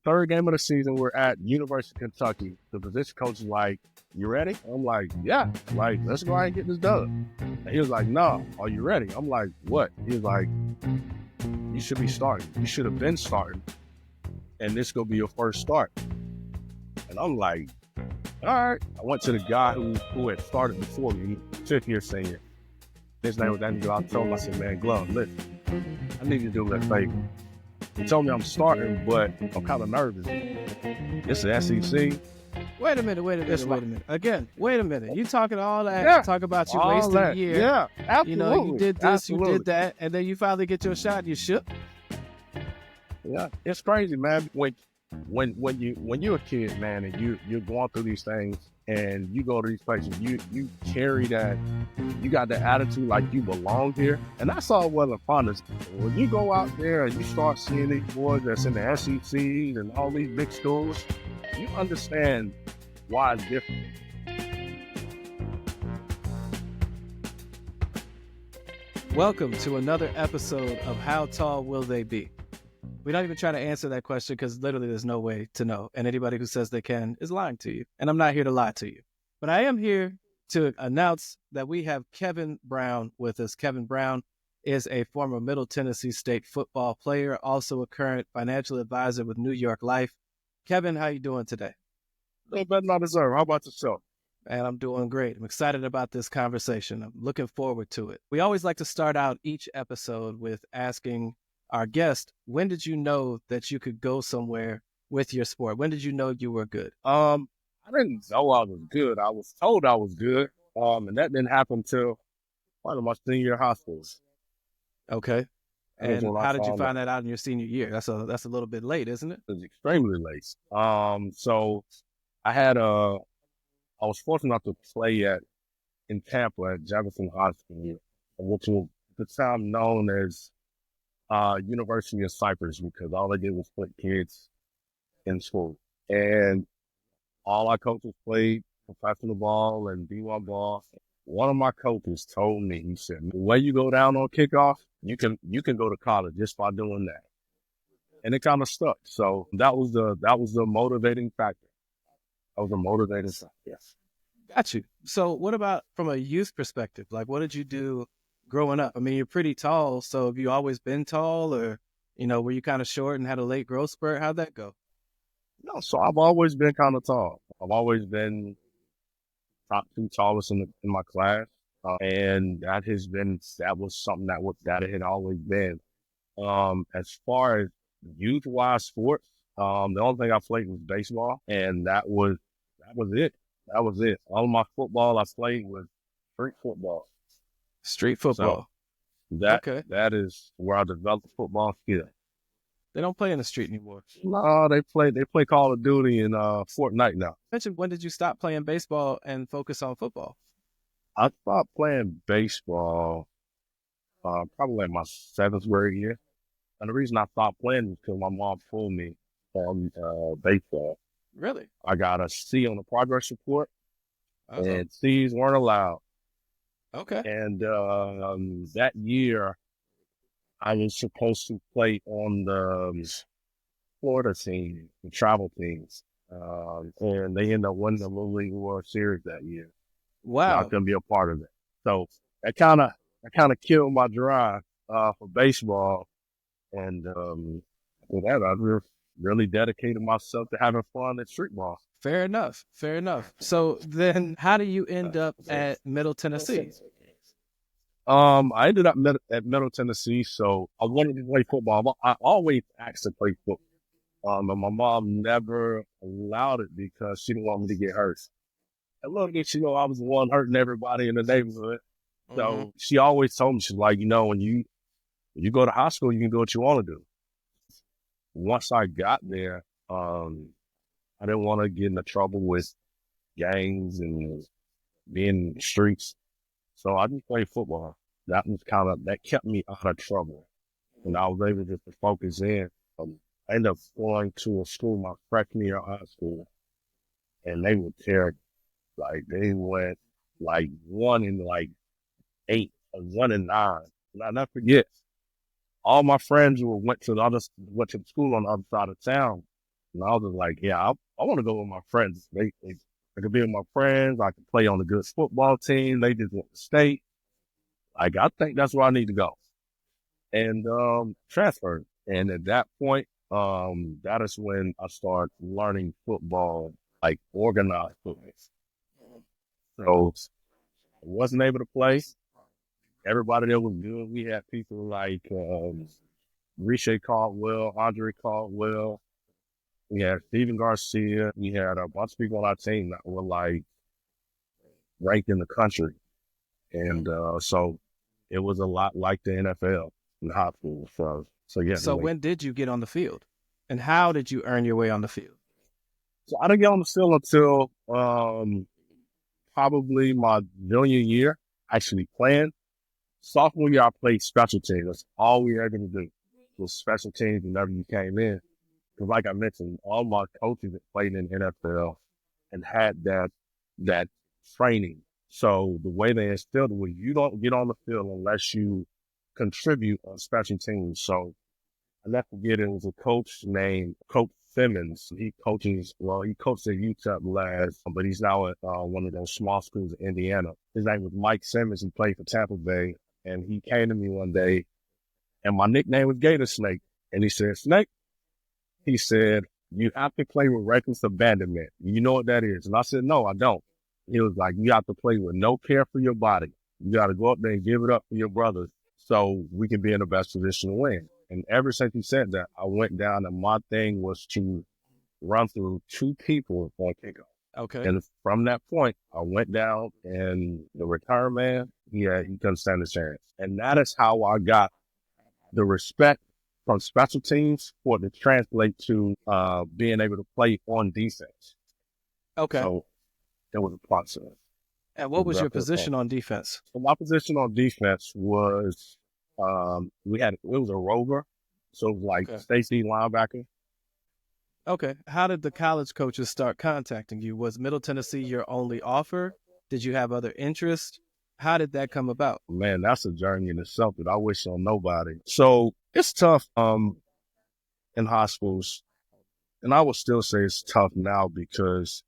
third game of the season. We're at University of Kentucky. The position coach is like, "You ready?" I'm like, "Yeah." Like, let's go ahead and get this done. And he was like, "No, are you ready?" I'm like, "What?" He was like, "You should be starting. You should have been starting. And this gonna be your first start." And I'm like, "All right." I went to the guy who had started before me, fifth year senior. His name was Andrew. I told him, I said, "Man, Glove, listen, I need you to do me a favor." He told me I'm starting, but I'm kind of nervous. It's the SEC. Wait a minute. Again, wait a minute. You talking all that, Yeah, talk about you all wasting a that. year. Yeah, absolutely. You know, you did this, Absolutely. you did that, and then you finally get your shot and you shook. Yeah, it's crazy, man. When you're a kid, man, and you're going through these things, and you go to these places, you carry that, you got the attitude like you belong here, and that's all well upon us. When you go out there and you start seeing these boys that's in the SEC and all these big schools, you understand why it's different. Welcome to another episode of How Tall Will They Be? We're not even trying to answer that question because literally there's no way to know. And anybody who says they can is lying to you. And I'm not here to lie to you. But I am here to announce that we have Kevin Brown with us. Kevin Brown is a former Middle Tennessee State football player, also a current financial advisor with New York Life. Kevin, how you doing today? No better not deserve. How about yourself? And I'm doing great. I'm excited about this conversation. I'm looking forward to it. We always like to start out each episode with asking our guest, when did you know that you could go somewhere with your sport? When did you know you were good? I didn't know I was good. I was told I was good. And that didn't happen till part of my senior year of high school. Okay. And how did you find that that out in your senior year? That's a little bit late, isn't it? It was extremely late. So I was fortunate enough to play in Tampa at Jefferson High School, which was at the time known as University of Cyprus, because all they did was put kids in school. And all our coaches played professional ball and D1 ball. One of my coaches told me, he said, "The way you go down on kickoff, you can go to college just by doing that." And it kind of stuck. So that was the motivating factor. That was a motivating factor. Yes. Got you. So what about from a youth perspective? Like, what did you do growing up? I mean, you're pretty tall. So have you always been tall, or, were you kind of short and had a late growth spurt? How'd that go? No, so I've always been kind of tall. I've always been top two tallest in my class. And that was something that it had always been. As far as youth-wise sports, the only thing I played was baseball, and that was it. That was it. All of my football I played was street football. Street football. So that is where I developed football skill. They don't play in the street anymore. No, they play Call of Duty and Fortnite now. Mentioned, when did you stop playing baseball and focus on football? I stopped playing baseball probably in my seventh grade year. And the reason I stopped playing is because my mom pulled me from baseball. Really? I got a C on the progress report, Uh-oh. and C's weren't allowed. Okay. And that year, I was supposed to play on the Florida team, the travel teams, and they ended up winning the Little League World Series that year. Wow. I couldn't be a part of it. So that kind of killed my drive for baseball. And after that, I really dedicated myself to having fun at street ball. Fair enough. So then how do you end up at Middle Tennessee? I ended up at Middle Tennessee, so I wanted to play football. I always asked to play football, and my mom never allowed it because she didn't want me to get hurt. And look, I was the one hurting everybody in the neighborhood. So she always told me, she's like, when you go to high school, you can do what you want to do. Once I got there, I didn't want to get into trouble with gangs and being in the streets. So I just played football. That kept me out of trouble. And I was able to focus in. I ended up going to a school my freshman year of high school, and they were terrible. Like, they went 1-8 or 1-9. And I'll never forget, all my friends who went to the school on the other side of town, And I was just like, yeah, I want to go with my friends. I could be with my friends. I could play on a good football team. They just went to state. Like, I think that's where I need to go. And transferred. And at that point, that is when I started learning football, like organized football. So I wasn't able to play. Everybody there was good. We had people like Riche Caldwell, Andre Caldwell. We had Steven Garcia. We had a bunch of people on our team that were like ranked in the country. And so it was a lot like the NFL in high school. So yeah. So when did you get on the field? And how did you earn your way on the field? So I didn't get on the field until probably my junior year, actually playing. Sophomore year, I played special teams. That's all we were able to do was special teams whenever you came in. Because like I mentioned, all my coaches that played in the NFL and had that training. So the way they instilled it was you don't get on the field unless you contribute on special teams. So I never forget it was a coach named Coach Simmons. He coached at UTEP last, but he's now at one of those small schools in Indiana. His name was Mike Simmons. He played for Tampa Bay, and he came to me one day, and my nickname was Gator Snake. And he said, Snake, he said, you have to play with reckless abandonment. You know what that is? And I said, no, I don't. He was like, you have to play with no care for your body. You got to go up there and give it up for your brothers so we can be in the best position to win. And ever since he said that, I went down and my thing was to run through two people on kickoff. Okay. And from that point, I went down and the return man, he couldn't stand a chance. And that is how I got the respect from special teams for it to translate to being able to play on defense. Okay. So it was a process. And what was your position on defense? So my position on defense was it was a rover. So it was like safety linebacker. Okay. How did the college coaches start contacting you? Was Middle Tennessee your only offer? Did you have other interests? How did that come about? Man, that's a journey in itself that I wish on nobody. So it's tough in high schools. And I would still say it's tough now because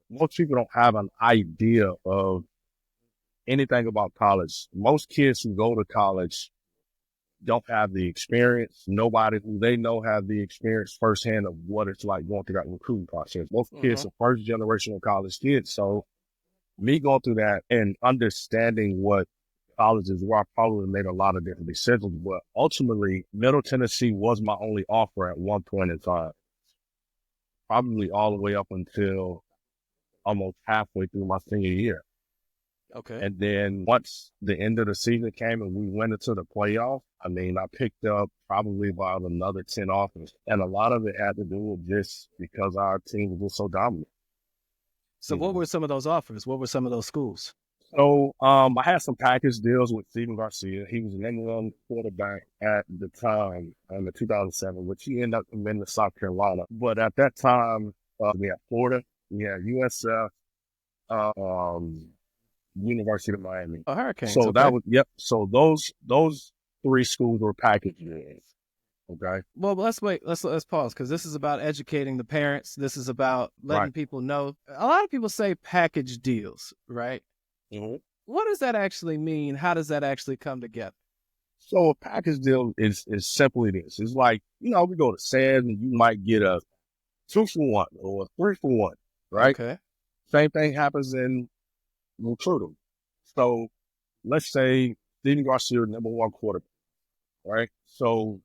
most people don't have an idea of anything about college. Most kids who go to college don't have the experience. Nobody who they know have the experience firsthand of what it's like going through that recruiting process. Most kids are first generation of college kids. So me going through that and understanding what colleges were, I probably made a lot of different decisions. But ultimately, Middle Tennessee was my only offer at one point in time. Probably all the way up until almost halfway through my senior year. Okay. And then once the end of the season came and we went into the playoff, I mean, I picked up probably about another 10 offers. And a lot of it had to do with just because our team was so dominant. So what were some of those offers? What were some of those schools? So I had some package deals with Steven Garcia. He was an England quarterback at the time in the 2007, which he ended up committing to South Carolina. But at that time, we had Florida, we had USF, University of Miami. Oh, Hurricanes. So okay. that was So those three schools were package deals. Okay. Well, let's wait. Let's pause because this is about educating the parents. This is about letting people know. A lot of people say package deals, right? Mm-hmm. What does that actually mean? How does that actually come together? So a package deal is simply this. It's like, we go to Sam's and you might get a 2-for-1 or a 3-for-1, right? Okay. Same thing happens in recruiting. So let's say Steven Garcia, number one quarterback, right? So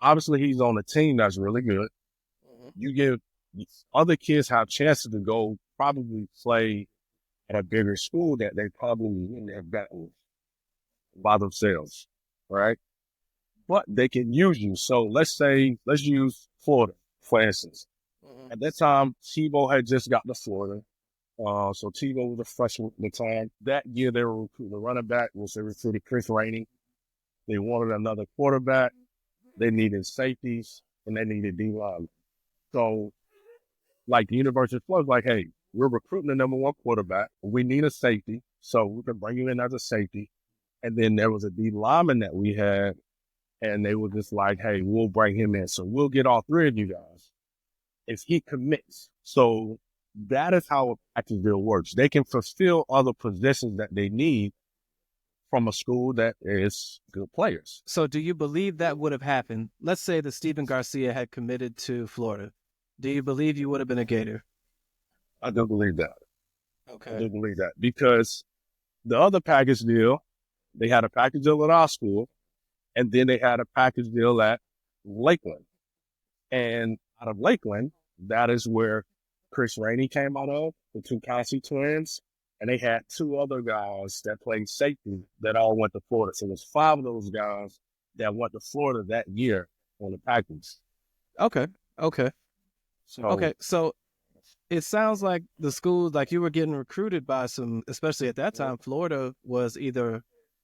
obviously he's on a team that's really good. You give other kids have chances to go probably play at a bigger school that they probably wouldn't have gotten by themselves, right? But they can use you. So let's use Florida, for instance. At that time, Tebow had just got to Florida. So Tebow was a freshman at the time. That year, they were recruiting a running back, which they recruited Chris Rainey. They wanted another quarterback. They needed safeties, and they needed D-line. So, like the University of Florida, like, hey, we're recruiting the number one quarterback. We need a safety, so we can bring you in as a safety. And then there was a D lineman that we had, and they were just like, hey, we'll bring him in. So we'll get all three of you guys. if he commits. So that is how a package deal works. They can fulfill other positions that they need from a school that is good players. So do you believe that would have happened? Let's say that Stephen Garcia had committed to Florida. Do you believe you would have been a Gator? I do believe that. I Okay. do believe that because the other package deal, they had a package deal at our school, and then they had a package deal at Lakeland. And out of Lakeland, that is where Chris Rainey came out of, the two Kelsey twins. And they had two other guys that played safety that all went to Florida. So there's five of those guys that went to Florida that year on the package. Okay. Okay. So Okay. So it sounds like the schools, like you were getting recruited by some, especially at that time, Florida was either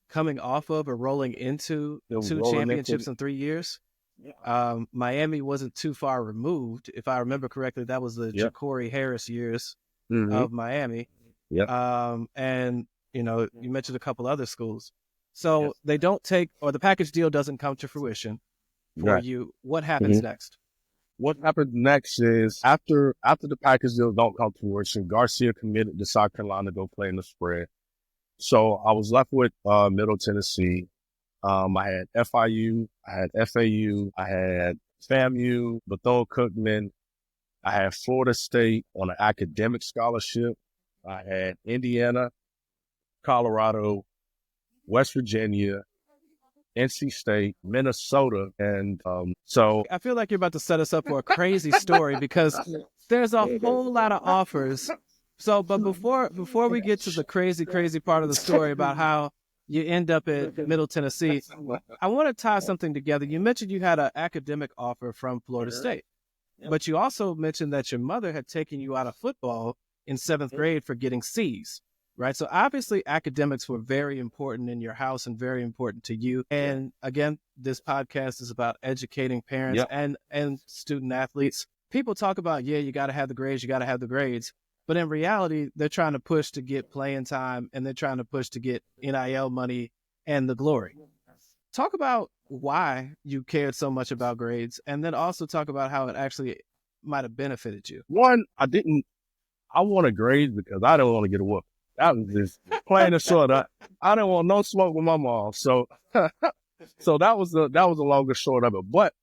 coming off of or rolling into they were two rolling championships into, in 3 years. yeah, Miami wasn't too far removed. If I remember correctly, that was the yep, Ja'Cory Harris years mm-hmm, of Miami. yep, And, you mentioned a couple other schools. So yes, they don't take, or the package deal doesn't come to fruition for right. you. What happens Mm-hmm. next? What happens next is after the package deals don't come to fruition, Garcia committed to South Carolina to go play in the spread. So I was left with Middle Tennessee. I had FIU, I had FAU, I had FAMU, Bethune-Cookman. I had Florida State on an academic scholarship. I had Indiana, Colorado, West Virginia, NC State, Minnesota, and so I feel like you're about to set us up for a crazy story because there's a whole lot of offers. So, but before we get to the crazy part of the story about how you end up at Middle Tennessee, I want to tie something together. You mentioned you had an academic offer from Florida State, but you also mentioned that your mother had taken you out of football in seventh grade for getting C's, right? So obviously academics were very important in your house and very important to you. And again, this podcast is about educating parents yeah, and student athletes. People talk about, yeah, you got to have the grades, you got to have the grades. But in reality, they're trying to push to get playing time and they're trying to push to get NIL money and the glory. Talk about why you cared so much about grades and then also talk about how it actually might have benefited you. one, I wanted grades because I didn't want to get a whoop. That was just plain and short. I didn't want no smoke with my mom. So, so that was the longest short of it. But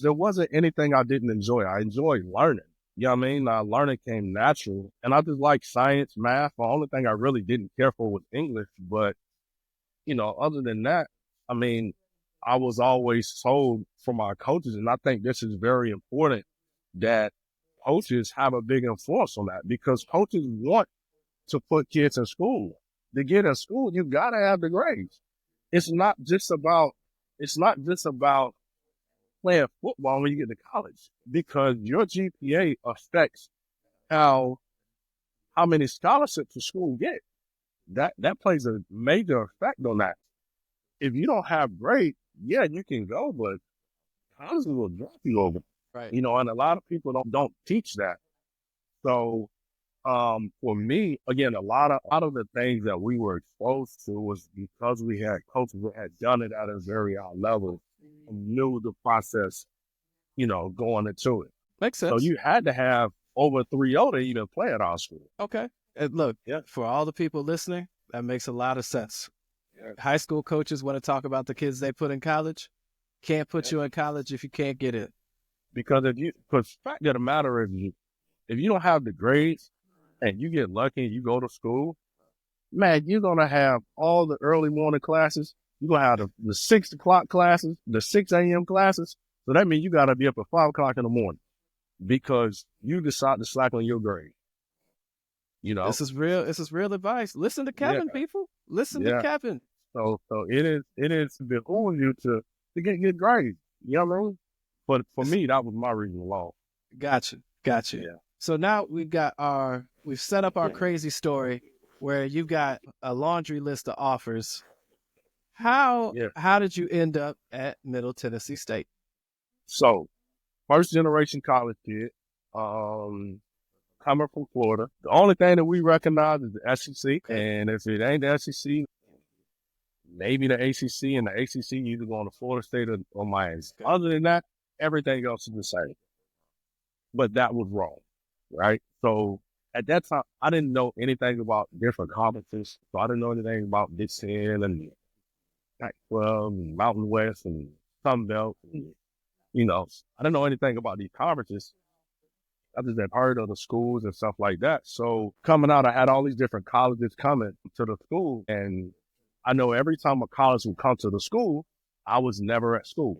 there wasn't anything I didn't enjoy. I enjoyed learning. You know what I mean? Learning came natural. And I just like science, math. The only thing I really didn't care for was English. But, other than that, I mean, I was always told from my coaches, and I think this is very important, that coaches have a big influence on that because coaches want to put kids in school. To get in school, you gotta have the grades. It's not just about it's not just about playing football when you get to college because your GPA affects how how many scholarships the school get. That plays a major effect on that. If you don't have grades, yeah, you can go, but colleges will drop you over. Right. And a lot of people don't teach that. So for me, again, a lot of the things that we were exposed to was because we had coaches that had done it at a very high level and knew the process, going into it. Makes So sense. you had to have over 3.0 to even play at our school. Okay. And look, Yeah. for all the people listening, that makes a lot of sense. Yeah. High school coaches want to talk about the kids they put in college. Can't put Yeah. you in college if you can't get in. Because because the fact of the matter is, if you don't have the grades and you get lucky and you go to school, man, you're gonna have all the early morning classes. You're gonna have the 6 o'clock classes, the 6 a.m. classes. So that means you gotta be up at 5 o'clock in the morning because you decide to slack on your grade. You know? This is real. This is real advice. Listen to Yeah, Kevin, people. Listen to yeah. Kevin. So it is behooving you to get good grades. You know what I mean? But for It's, me, that was my reason alone. gotcha. Gotcha. Yeah. So now we've set up our crazy story where you've got a laundry list of offers. How Yeah. how did you end up at Middle Tennessee State? So first generation college kid, um, coming from Florida. The only thing that we recognize is the SEC. Okay. And if it ain't the SEC, maybe the ACC, and the ACC either going to Florida State or Miami. Okay. Other than that, everything else is the same. but that was wrong, right? So at that time, I didn't know anything about different conferences. So I didn't know anything about Big Ten and Pac-12 and Mountain West and Sun Belt. And, I didn't know anything about these conferences. I just had heard of the schools and stuff like that. So coming out, I had all these different colleges coming to the school. And I know every time a college would come to the school, I was never at school.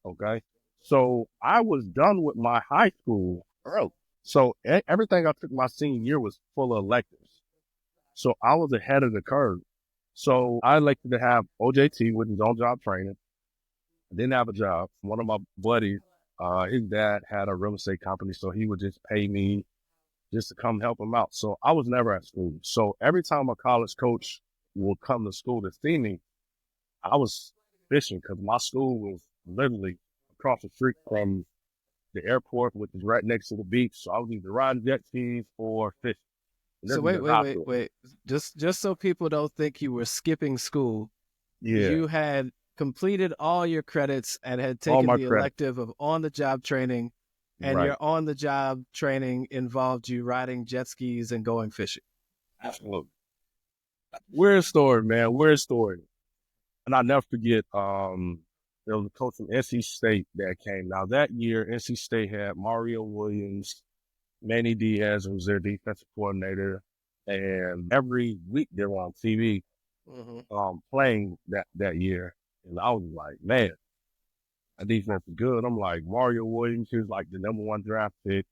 Okay. So I was done with my high school early. So everything I took my senior year was full of electives. So I was ahead of the curve. So I elected to have OJT, which is on job training. I didn't have a job. One of my buddies, his dad had a real estate company, so he would just pay me just to come help him out. So I was never at school. So every time a college coach would come to school to see me, I was fishing because my school was literally across the street from the airport, which is right next to the beach. So I was either riding jet skis or fishing. So wait. Just so people don't think you were skipping school, Yeah. you had completed all your credits and had taken the elective of on-the-job training, and Right. your on-the-job training involved you riding jet skis and going fishing. Absolutely. Weird story, man. Weird story. And I'll never forget, there was a coach from NC State that came. Now that year, NC State had Mario Williams, Manny Diaz was their defensive coordinator, and every week they were on TV playing that year. And I was like, man, that defense is good. I'm like, Mario Williams, he was like the number 1 draft pick.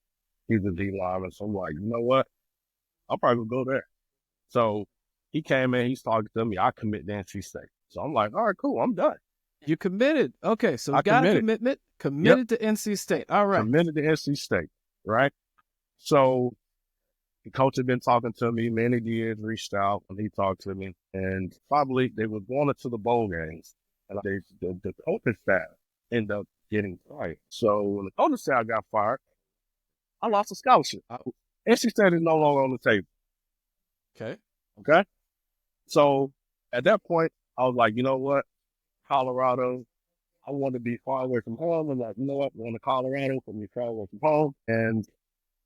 He's a D lineman. So I'm like, you know what? I'll probably go there. So he came in, he's talking to me. I commit to NC State. So I'm like, all right, cool, I'm done. You committed. Okay, so you got a commitment, committed to NC State. All right. Committed to NC State, right? So the coach had been talking to me. Manny Diaz reached out and he talked to me. And probably they were going to the bowl games. And the coaching staff ended up getting fired. So when the coaching staff got fired, I lost a scholarship. NC State is no longer on the table. Okay? So at that point, I was like, you know what? Colorado, I want to be far away from home. I'm like, you know what? I'm going to Colorado for me far away from home. And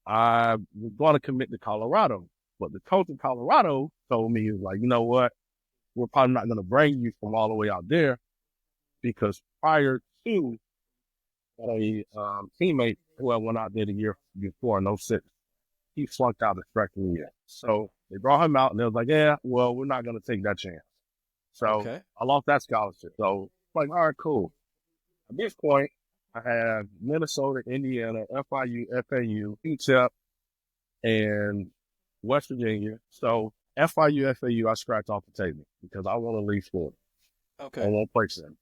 I was going to commit to Colorado. But the coach in Colorado told me, he was like, you know what? We're probably not going to bring you from all the way out there because prior to a teammate who I went out there the year before in 06, he flunked out his freshman year. So they brought him out and they was like, yeah, well, we're not going to take that chance. So I lost that scholarship. So like, all right, cool. At this point, I have Minnesota, Indiana, FIU, FAU, UTEP, and West Virginia. So FIU, FAU, I scratched off the table because I want to leave Florida. I won't play them.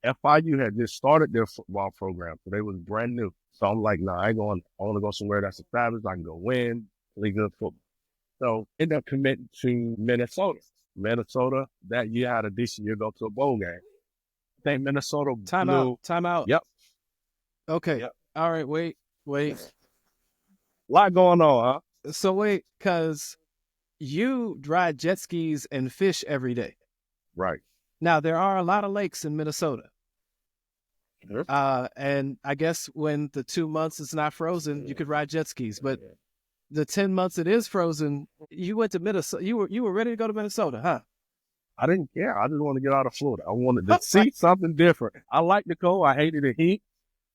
FIU had just started their football program, so they was brand new. So I'm like, nah, I want to go somewhere that's established. I can go win, play good football. So ended up committing to Minnesota. Minnesota that year had a decent year, go to a bowl game. I think Minnesota Time out. Yep. Okay. Yep. All right. Wait. A lot going on, huh? So wait, because you ride jet skis and fish every day. Right. Now, there are a lot of lakes in Minnesota. And I guess when the 2 months it's not frozen, you could ride jet skis. But the 10 months it is frozen, you went to Minnesota. You were ready to go to Minnesota, huh? I didn't care. I just wanted to get out of Florida. I wanted to see something different. I liked the cold. I hated the heat,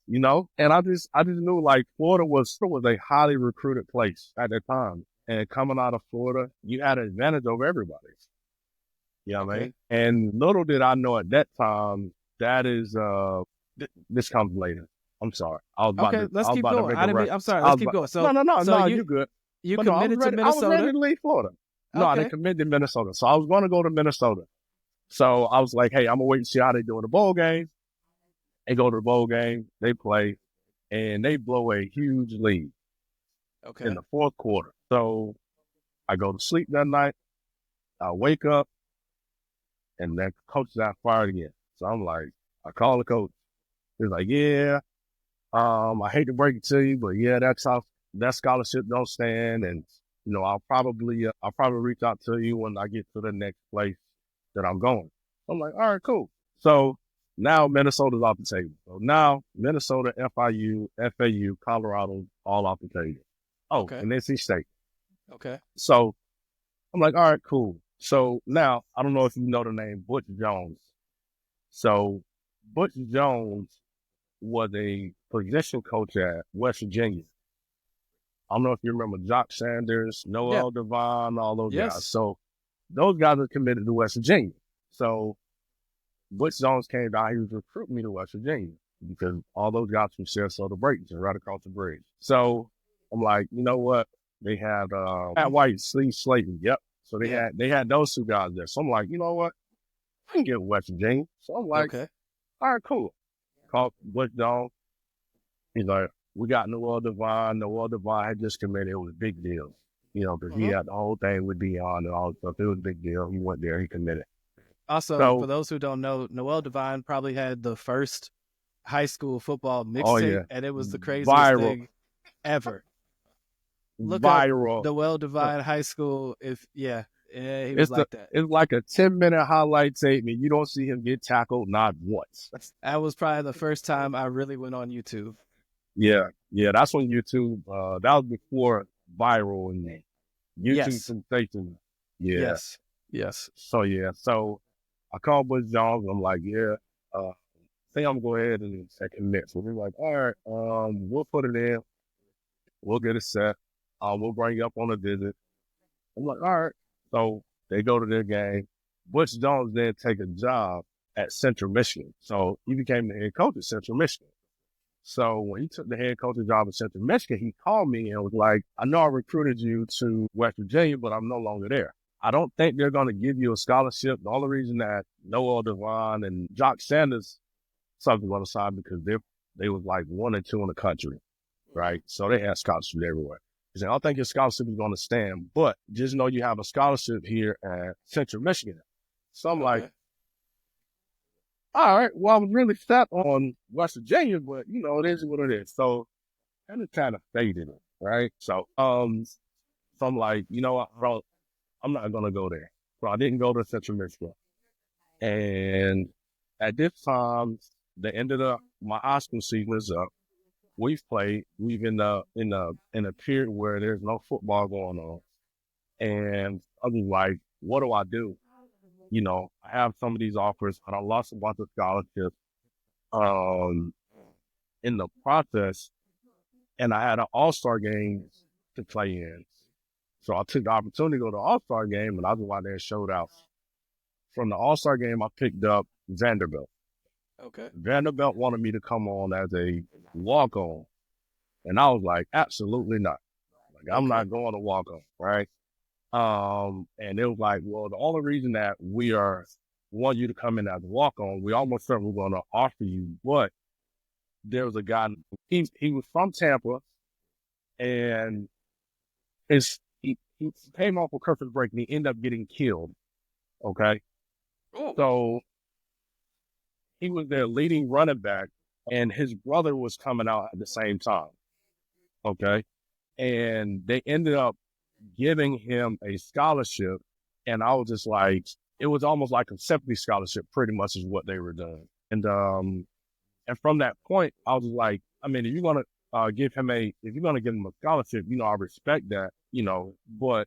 and I just knew like Florida was a highly recruited place at that time. And coming out of Florida, you had an advantage over everybody. You know what I mean? And little did I know at that time, that is, this comes later. I'm sorry. I was about to. Let's keep going. I'm sorry. Let's keep going. So no, you're good. You committed to Minnesota? I was ready to leave Florida. No, I didn't commit to Minnesota. So I was going to go to Minnesota. So I was like, hey, I'm going to wait and see how they do in the bowl game. They go to the bowl game. They play. And they blow a huge lead in the fourth quarter. So I go to sleep that night. I wake up. And that coach got fired again. So I'm like, I call the coach. He's like, yeah, I hate to break it to you, but yeah, that scholarship don't stand. And, I'll probably reach out to you when I get to the next place that I'm going. I'm like, all right, cool. So Now Minnesota's off the table. So now Minnesota, FIU, FAU, Colorado, all off the table. Oh, Okay. and NC State. Okay. So I'm like, all right, cool. So now I don't know if you know the name Butch Jones. So Butch Jones was a position coach at West Virginia. I don't know if you remember Jock Sanders, Yeah. Noel Devine, all those guys. Yes. So those guys are committed to West Virginia. So Butch Jones came down, he was recruiting me to West Virginia because all those guys from Sarasota Bradenton right across the bridge. So I'm like, you know what? They had Pat White, Steve Slayton. Yep. So they had those two guys there. So I'm like, you know what? I can get West Virginia. So I'm like, Okay. all right, cool. Called Butch Jones. He's like, we got Noel Devine. Noel Devine had just committed. It was a big deal. You know, because he had the whole thing with Dion and all that stuff. It was a big deal. He went there, he committed. Also, for So, those who don't know, Noel Devine probably had the first high school football oh mixtape, yeah, and it was the craziest viral, thing ever. Look up viral. Noel Devine High School. He was It's like that. it's like a 10-minute highlight tape, and you don't see him get tackled not once. That was probably the first time I really went on YouTube. Yeah, yeah, that's on YouTube. That was before viral and YouTube Yes. sensation. Yeah. Yes. Yes. So yeah, so I called Butch Jones. I'm like, yeah, think I'm gonna go ahead and commit. So we're like, all right, we'll put it in. We'll get it set. We'll bring you up on a visit. I'm like, all right. So they go to their game. Butch Jones then take a job at Central Michigan. So he became the head coach at Central Michigan. So when he took the head coaching job at Central Michigan, he called me and was like, I know I recruited you to West Virginia, but I'm no longer there. I don't think they're going to give you a scholarship. The only reason that Noel Devine and Jock Sanders something on the side because they was like 1 and 2 in the country, right? So they had scholarships everywhere. He said, I don't think your scholarship is going to stand, but just know you have a scholarship here at Central Michigan. So I'm like, all right, well, I was really set on West Virginia, but you know, it is what it is. So and it kind of faded it, right? So I'm like, you know what, bro, I'm not gonna go there. So I didn't go to Central Michigan. And at this time, the end of my high school season is up. We've in a period where there's no football going on. And I was like, what do I do? You know, I have some of these offers, and I lost a bunch of scholarships um in the process, and I had an all-star game to play in. So I took the opportunity to go to the all-star game, and I was out there and showed out. From the all-star game, I picked up Vanderbilt. Okay. Vanderbilt wanted me to come on as a walk-on. And I was like, absolutely not. Like, I'm not going to walk on, right? And it was like, well, the only reason that we want you to come in as a walk-on, we almost said we're going to offer you, but there was a guy, he was from Tampa, and he came off a curfew break, and he ended up getting killed, okay? So he was their leading running back, and his brother was coming out at the same time, okay? And they ended up giving him a scholarship, and I was just like, it was almost like a sympathy scholarship, pretty much is what they were doing. And from that point, I was like, I mean, if you're gonna give him a scholarship, you know, I respect that, you know, but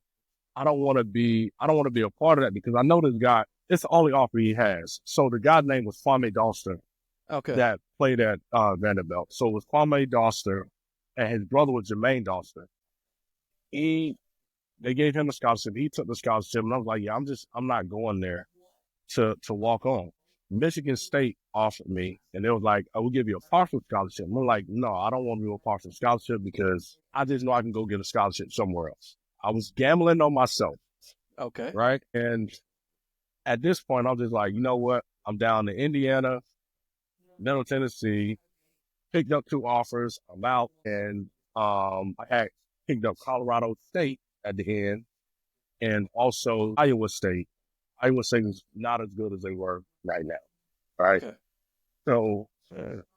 I don't want to be a part of that because I know this guy. It's the only offer he has. So the guy's name was Kwame Doster, that played at Vanderbilt. So it was Kwame Doster, and his brother was Jermaine Doster. They gave him a scholarship. He took the scholarship, and I was like, yeah, I'm not going there to walk on. Michigan State offered me, and they was like, I will give you a partial scholarship. And I'm like, no, I don't want to do a partial scholarship because I just know I can go get a scholarship somewhere else. I was gambling on myself. Okay. Right. And at this point, I'm just like, you know what? I'm down to Indiana, Middle Tennessee, picked up 2 offers. I'm out. And I had picked up Colorado State at the end and also Iowa State. Iowa State is not as good as they were right now. Right. Okay. So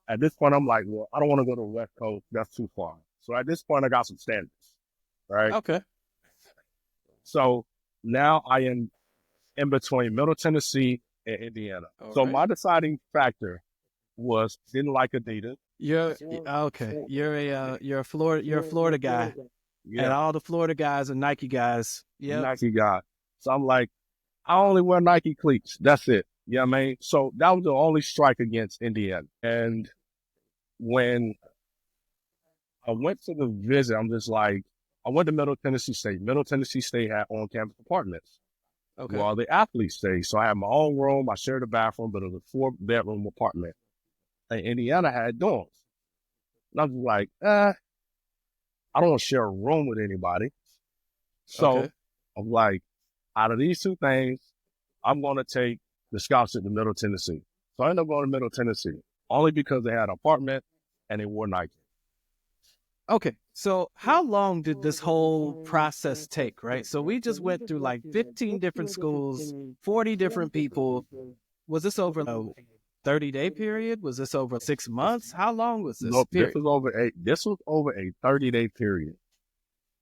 at this point, I'm like, well, I don't want to go to the West Coast. That's too far. So at this point, I got some standards. Right. Okay. So now I am in between Middle Tennessee and Indiana. So my deciding factor was didn't like Adidas. You're okay. You're a Florida guy, and Yeah, all the Florida guys are Nike guys. Yep. Nike guy. So I'm like, I only wear Nike cleats. That's it. You know what I mean? So that was the only strike against Indiana. And when I went to the visit, I'm just like, I went to Middle Tennessee State. Middle Tennessee State had on-campus apartments Okay. where all the athletes stay. So I had my own room. I shared a bathroom, but it was a 4-bedroom apartment. And Indiana had dorms. And I was like, I don't want to share a room with anybody. Okay. So I'm like, out of these two things, I'm going to take the scholarship to Middle Tennessee. So I ended up going to Middle Tennessee only because they had an apartment and they wore Nike. Okay. So how long did this whole process take, right? So we just went through like 15 different schools, 40 different people. Was this over a 30-day period? Was this over 6 months? How long was this No, period? this was over a 30-day period.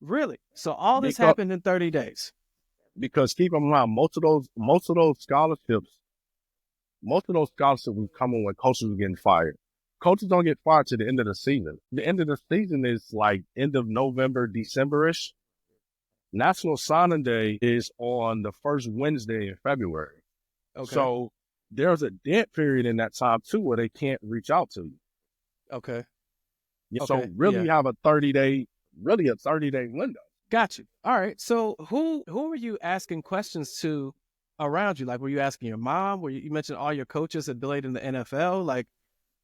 Really? So all this Because happened in 30 days. because keep in mind, most of those scholarships were coming when coaches were getting fired. Coaches don't get fired to the end of the season. The end of the season is like end of November, December-ish. National Signing Day is on the first Wednesday in February. Okay. So there's a dead period in that time too where they can't reach out to you. Okay. So Okay. really Yeah. you have a 30-day window. Got you. All right. So who were you asking questions to around you? Like, were you asking your mom? You mentioned all your coaches had played in the NFL? Like,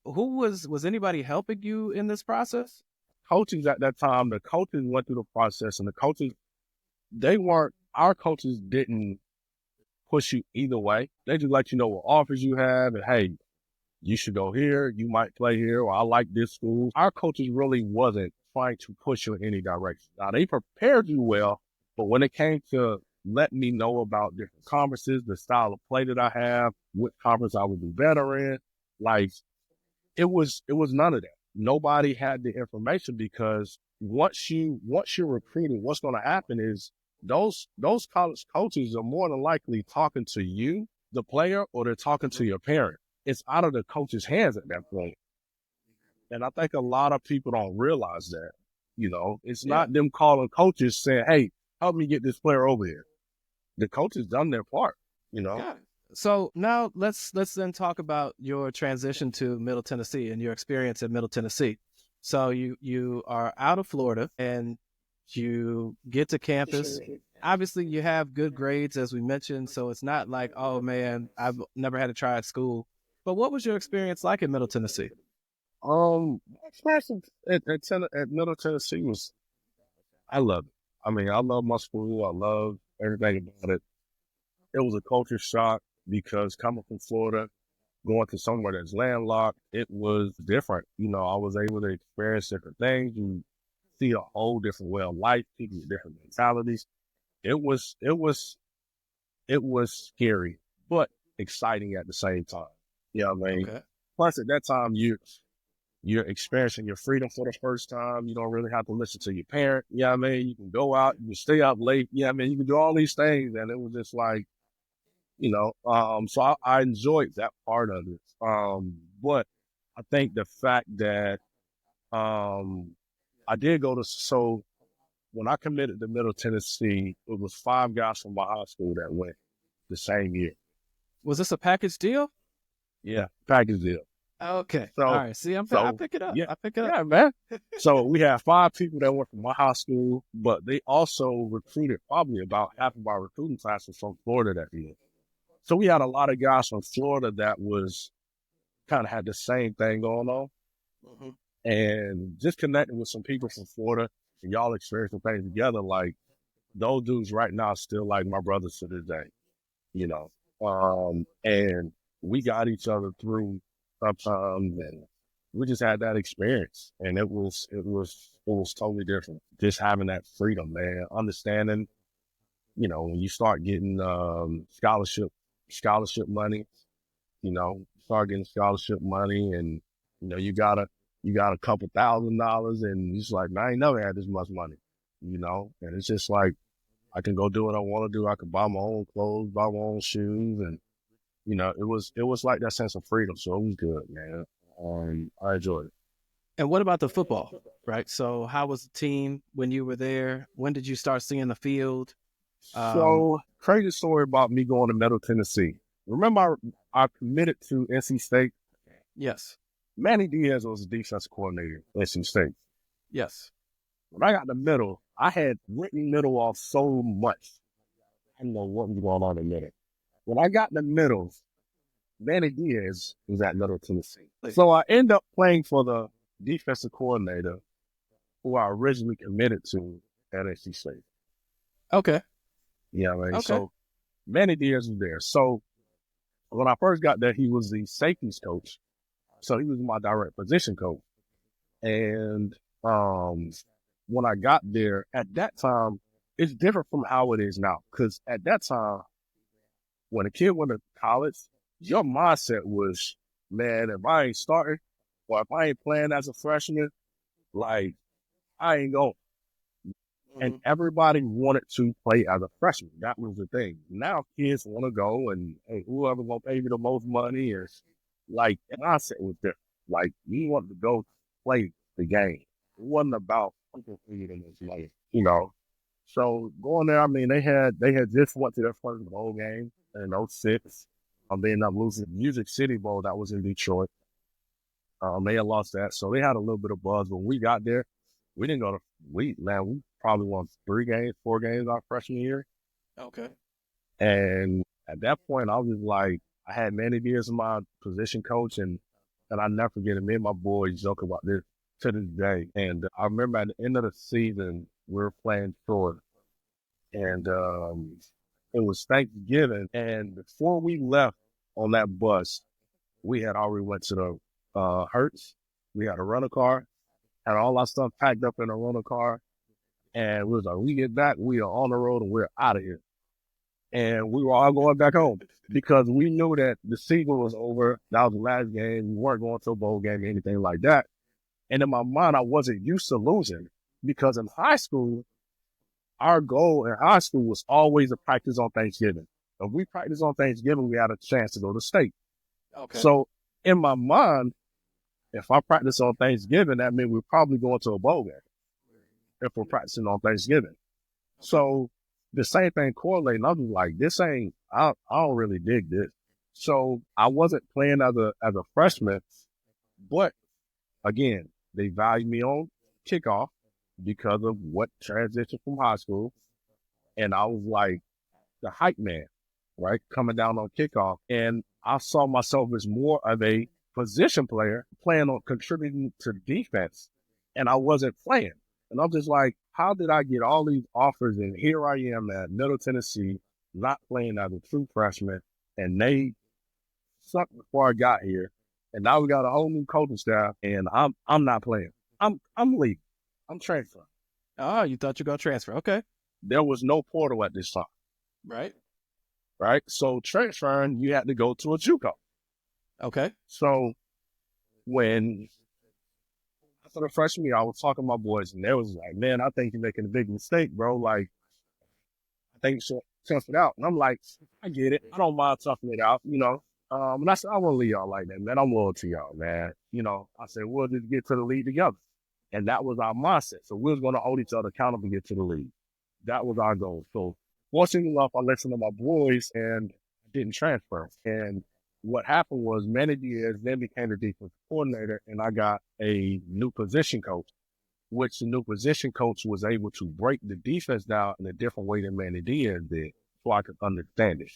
who was anybody helping you in this process? Coaches at that time, the coaches went through the process and our coaches didn't push you either way. They just let you know what offers you have and hey, you should go here, you might play here, or I like this school. Our coaches really wasn't trying to push you in any direction. Now they prepared you well, but when it came to let me know about different conferences, the style of play that I have, what conference I would do better in, like it was none of that. Nobody had the information because once you're recruiting, what's going to happen is those college coaches are more than likely talking to you, the player, or they're talking to your parent. It's out of the coach's hands at that point. And I think a lot of people don't realize that. It's Yeah. not them calling coaches saying, hey, help me get this player over here. The coaches done their part, you know. Got it. So now let's then talk about your transition to Middle Tennessee and your experience at Middle Tennessee. So you are out of Florida and you get to campus. Obviously, you have good grades, as we mentioned. So it's not like, oh man, I've never had to try at school. But what was your experience like in Middle Tennessee? My experience at Middle Tennessee was, I loved it. I mean, I love my school. I love everything about it. It was a culture shock because coming from Florida, going to somewhere that's landlocked, it was different. I was able to experience different things. You see a whole different way of life, people with different mentalities. It was scary, but exciting at the same time. You know what I mean? Okay. Plus, at that time, you're experiencing your freedom for the first time. You don't really have to listen to your parent. You know what I mean? You can go out, you can stay up late. You know what I mean? You can do all these things. And it was just like, so I enjoyed that part of it. But I think the fact that I did so when I committed to Middle Tennessee, it was 5 guys from my high school that went the same year. Was this a package deal? Yeah, package deal. Okay. All So, right. See, I so pick it up. yeah, I pick it up. yeah, man. So we had 5 people that went from my high school, but they also recruited probably about half of our recruiting class was from Florida that year. So we had a lot of guys from Florida that was kind of had the same thing going on. Mm-hmm. And just connecting with some people from Florida and y'all experiencing things together, like those dudes right now still like my brothers to this day, you know. And we got each other through sometimes and we just had that experience and it was totally different. Just having that freedom, man, understanding, when you start getting scholarship money, start getting scholarship money and you got a couple $1,000 and it's like, man, I ain't never had this much money, and it's just like I can go do what I want to do. I can buy my own clothes, buy my own shoes, and it was like that sense of freedom. So it was good, man. I enjoyed it. And what about the football? Right. So, how was the team when you were there? When did you start seeing the field? Um, So crazy story about me going to Middle Tennessee. Remember, I committed to NC State. yes, Manny Diaz was the defense coordinator at NC State. yes. When I got to middle, I had written middle off so much. I didn't know what was going on in middle. When I got to middle, Manny Diaz was at Middle Tennessee. So I end up playing for the defensive coordinator who I originally committed to at NC State. Okay. You know what I mean? Okay. So Manny Diaz was there. So when I first got there, he was the safeties coach. So he was my direct position coach. And when I got there, at that time, it's different from how it is now. Because at that time, when a kid went to college, your mindset was, man, if I ain't starting or if I ain't playing as a freshman, like, I ain't going. And Hmm. everybody wanted to play as a freshman. That was the thing. Now kids want to go and hey, whoever gonna pay you the most money is like the mindset was different. Like you want to go play the game. It wasn't about people feeding this money, you know. So going there, I mean, they had just went to their first bowl game in '06. They ended up losing the Music City Bowl that was in Detroit. They had lost that, so they had a little bit of buzz. When we got there, we didn't go to we probably won 3 games, 4 games our freshman year. Okay. And at that point, I was just like, I had Manny Diaz as my position coach, and I never forget it. Me and my boys joke about this to this day. And I remember at the end of the season, we were playing short, and it was Thanksgiving. And before we left on that bus, we had already went to the Hertz. We had a rental car, had all our stuff packed up in a rental car, and we was like, we get back, we are on the road and we're out of here. And we were all going back home because we knew that the season was over. That was the last game. We weren't going to a bowl game or anything like that. And in my mind, I wasn't used to losing because in high school, our goal in high school was always to practice on Thanksgiving. If we practiced on Thanksgiving, we had a chance to go to state. Okay. So in my mind, if I practice on Thanksgiving, that means we're probably going to a bowl game if we're practicing on Thanksgiving. Okay. So the same thing correlating. I'm like, this ain't. I don't really dig this. So I wasn't playing as a freshman, but again, they value me on kickoff because of what transition from high school, and I was like the hype man, right, coming down on kickoff, and I saw myself as more of a position player, playing on contributing to defense, and I wasn't playing. And I'm just like, how did I get all these offers? And here I am at Middle Tennessee, not playing as a true freshman, and they sucked before I got here. And now we got a whole new coaching staff, and I'm not playing. I'm leaving. I'm transferring. Oh, you thought you were going to transfer. Okay. There was no portal at this time, Right. right? So transferring, you had to go to a JUCO. Okay. So when after the freshman year, I was talking to my boys, and they was like, "Man, I think you're making a big mistake, bro. Like, I think you should tough it out." And I'm like, "I get it. I don't mind toughing it out, you know." And I said, "I won't leave y'all like that, man. I'm loyal to y'all, man. You know." I said, "We'll just get to the league together," and that was our mindset. So we was going to hold each other accountable to get to the league. That was our goal. So fortunately enough, I listened to my boys and didn't transfer. And what happened was Manny Diaz then became the defensive coordinator, and I got a new position coach, which the new position coach was able to break the defense down in a different way than Manny Diaz did, so I could understand it.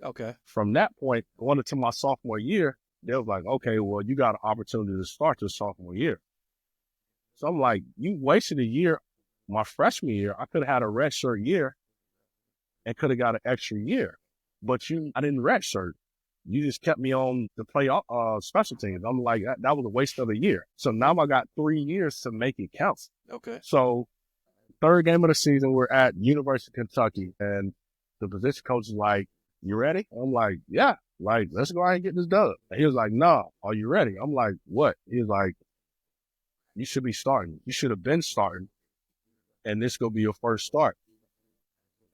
Okay. From that point, going into my sophomore year, they was like, okay, well, you got an opportunity to start your sophomore year. So I'm like, you wasted a year. My freshman year, I could have had a redshirt year and could have got an extra year. But I didn't redshirt. You just kept me on to play special teams. I'm like, that was a waste of a year. So now I got 3 years to make it count. Okay. So third game of the season, we're at University of Kentucky, and the position coach is like, "You ready?" I'm like, "Yeah." Like, let's go ahead and get this done. And he was like, "No, are you ready?" I'm like, "What?" He was like, "You should be starting. You should have been starting, and this gonna be your first start."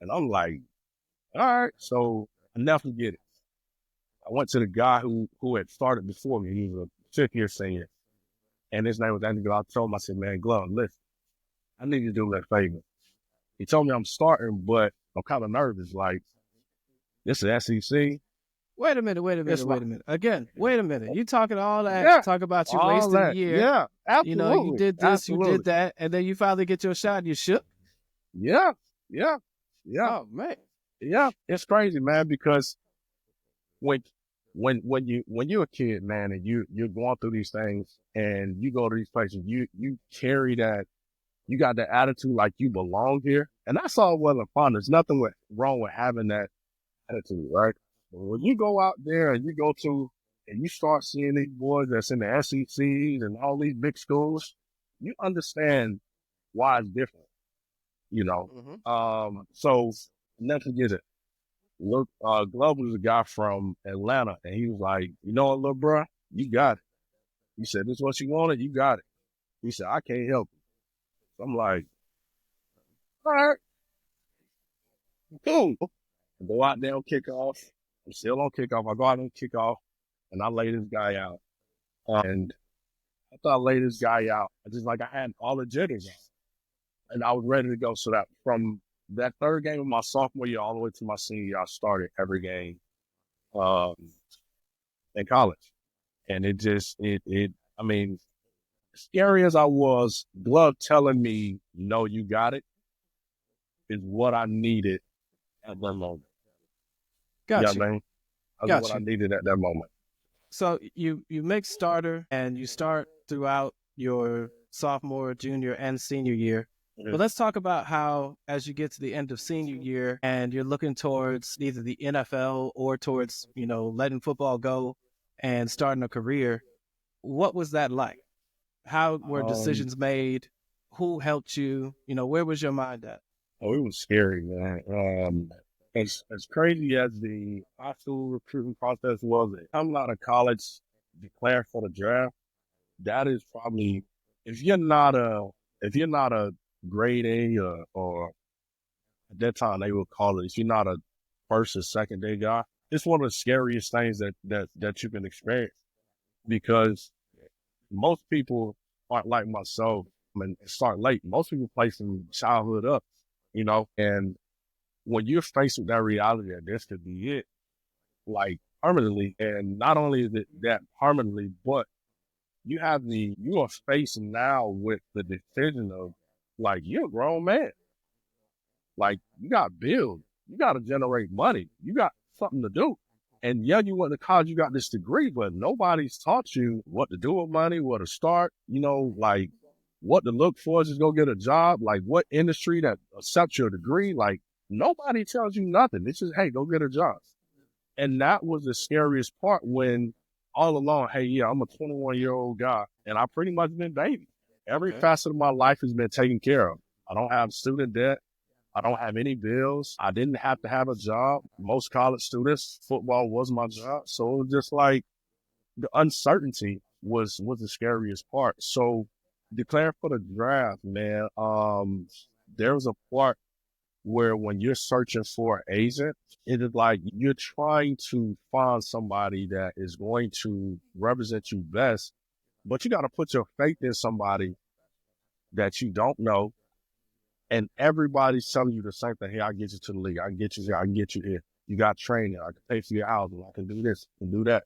And I'm like, "All right." So I never forget it. I went to the guy who had started before me. He was a fifth year senior. And his name was Andy Glove. I told him, I said, man, Glove, listen, I need you to do me a favor. He told me I'm starting, but I'm kind of nervous. Like, this is SEC. Wait a minute. It's like, Again, wait a minute. You talking all that, yeah, talk about you all wasting a that. year. Yeah, You absolutely. did this, you did Absolutely. that, and then you finally get your shot and you shook. Yeah, yeah, yeah, Oh man. yeah. It's crazy, man, because when when you're a kid, man, and you're going through these things and you go to these places, you carry that, you got that attitude like you belong here. And that's all well and fun. There's nothing wrong with having that attitude, right? But when you go out there and you go to and you start seeing these boys that's in the SECs and all these big schools, you understand why it's different, you know. So never forget it. Look, Glove was a guy from Atlanta, and he was like, you know what, little bro, you got it. He said, this is what you wanted, you got it. He said, I can't help you. So I'm like, all right, cool. I go out there on kickoff. I'm still on kickoff. I go out on kickoff, and I lay this guy out. And after I lay this guy out, I just like I had all the jitters out, and I was ready to go. So that from that third game of my sophomore year all the way to my senior year, I started every game um, in college. And I mean, scary as I was, Glove telling me, no, you got it, is what I needed at that moment. Got You know you. what I mean? That's Got what I you. needed at that moment. So you make starter and you start throughout your sophomore, junior, and senior year. But let's talk about how, as you get to the end of senior year and you're looking towards either the NFL or towards, letting football go and starting a career, what was that like? How were Um, decisions made? Who helped you? Where was your mind at? oh, it was scary, man. As crazy as the high school recruiting process was, it come out of college, declare for the draft. That is probably if you're not a if you're not a grade A or at that time they would call it if you're not a first or second day guy, it's one of the scariest things that you can experience because most people aren't like myself and start late. Most people play from childhood up, and when you're faced with that reality that this could be it, like permanently, and not only is it that permanently, but you are facing now with the decision of like you're a grown man. Like you got bills, you got to generate money, you got something to do. And yeah, you went to college, you got this degree, but nobody's taught you what to do with money, where to start, like what to look for, just go get a job, like what industry that accepts your degree. Like nobody tells you nothing. It's just, hey, go get a job. And that was the scariest part when all along, hey, yeah, I'm a 21-year-old guy and I pretty much been baby. Every Okay. facet of my life has been taken care of. I don't have student debt. I don't have any bills. I didn't have to have a job. Most college students, football was my job. So it was just like the uncertainty was the scariest part. So declare for the draft, man. There was a part where when you're searching for an agent, it is like you're trying to find somebody that is going to represent you best, but you got to put your faith in somebody that you don't know. And everybody's telling you the same thing. Hey, I get you to the league. I can get you here. I can get you here. You got training. I can pay for your housing. I can do this and do that.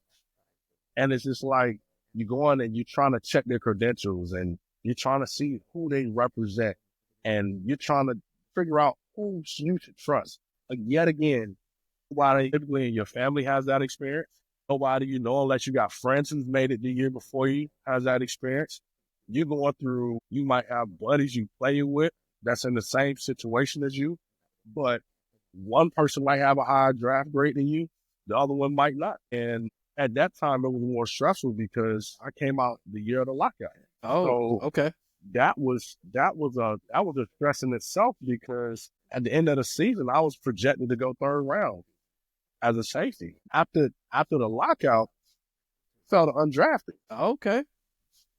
And it's just like you go on and you're trying to check their credentials and you're trying to see who they represent and you're trying to figure out who you should trust. Yet again, nobody typically in your family has that experience. Nobody you know, unless you got friends who's made it the year before you, has that experience. You're going through, you might have buddies you play with that's in the same situation as you, but one person might have a higher draft grade than you, the other one might not. And at that time, it was more stressful because I came out the year of the lockout. Oh, So okay. that was a stress in itself because at the end of the season, I was projected to go third round as a safety. After the lockout, fell to undrafted. Okay.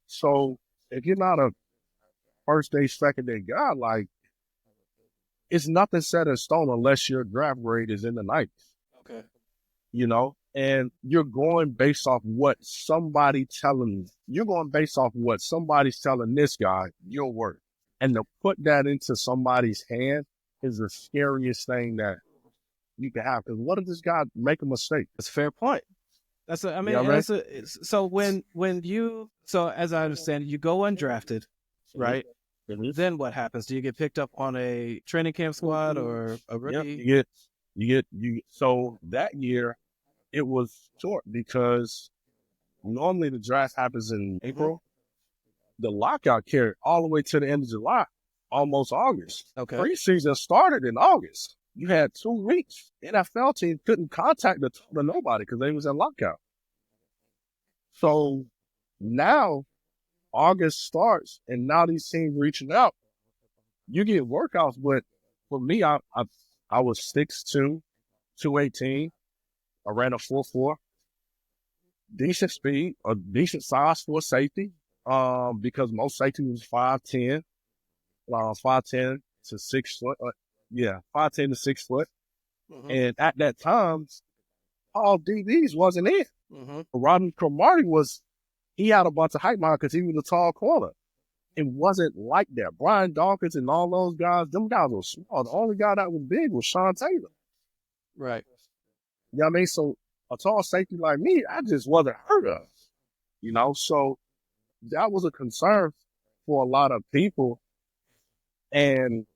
So if you're not a first day, second day guy, like it's nothing set in stone unless your draft grade is in the 90s, Okay. you know? And you're going based off what somebody telling you. You're going based off what somebody's telling this guy your work. And to put that into somebody's hand is the scariest thing that you can have. Because what if this guy make a mistake? That's a fair point. So so as I understand it, you go undrafted, right? Mm-hmm. Then what happens? Do you get picked up on a training camp squad or a rookie? Yep, so that year it was short because normally the draft happens in April. The lockout carried all the way to the end of July, almost August. Okay. Preseason started in August. You had 2 weeks. NFL team couldn't contact the nobody because they was in lockout. So now August starts, and now these teams reaching out. You get workouts, but for me, I was 6'2", 218. I ran a 4.4. Decent speed, a decent size for a safety. Because most safety was 5'10", 5'10" to 6 foot. 5'10" to 6 foot. Mm-hmm. And at that time, all DBs wasn't in. Mm-hmm. Rodney Cromartie he had a bunch of hype behind because he was a tall corner. It wasn't like that. Brian Dawkins and all those guys, them guys were small. The only guy that was big was Sean Taylor. Right. You know what I mean? So a tall safety like me, I just wasn't heard of. So that was a concern for a lot of people. And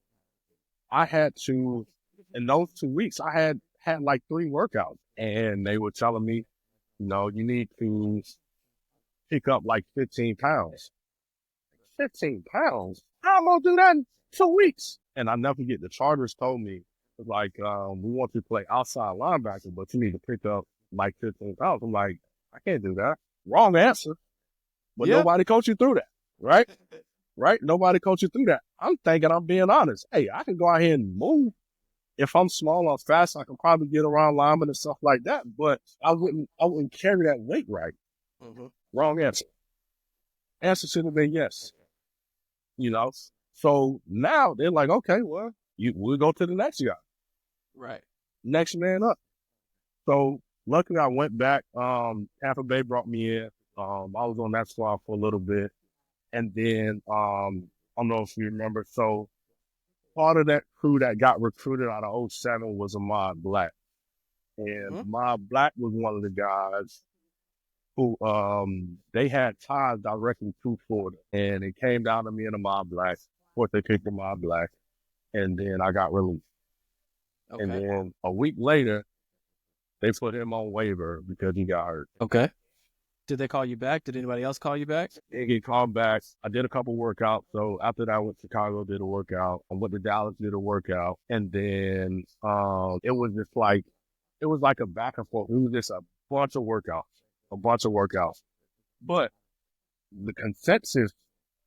I had to, in those 2 weeks, I had like 3 workouts. And they were telling me, you need to pick up like 15 pounds. 15 pounds? How am I going to do that in 2 weeks? And I never forget, the Chargers told me, like, we want you to play outside linebacker, but you need to pick up like 15 pounds. I'm like, I can't do that. Wrong answer. But nobody coached you through that, right? Right? Nobody coached you through that. I'm thinking, I'm being honest. Hey, I can go out here and move. If I'm small or fast, I can probably get around linemen and stuff like that. But I wouldn't carry that weight right. Mm-hmm. Wrong answer. Answer should have been yes. So now they're like, okay, well, we'll go to the next guy. Right. Next man up. So luckily I went back. Tampa Bay brought me in. I was on that squad for a little bit. And then, I don't know if you remember. So part of that crew that got recruited out of 07 was Ahmad Black. And Ahmad Black was one of the guys who, they had ties directly to Florida. And it came down to me and Ahmad Black. Of course, they picked Ahmad Black. And then I got released. Okay. And then a week later, they put him on waiver because he got hurt. Okay. Did they call you back? Did anybody else call you back? They get called back. I did a couple workouts. So after that, I went to Chicago, did a workout. I went to Dallas, did a workout. And then it was like a back and forth. It was just a bunch of workouts. But the consensus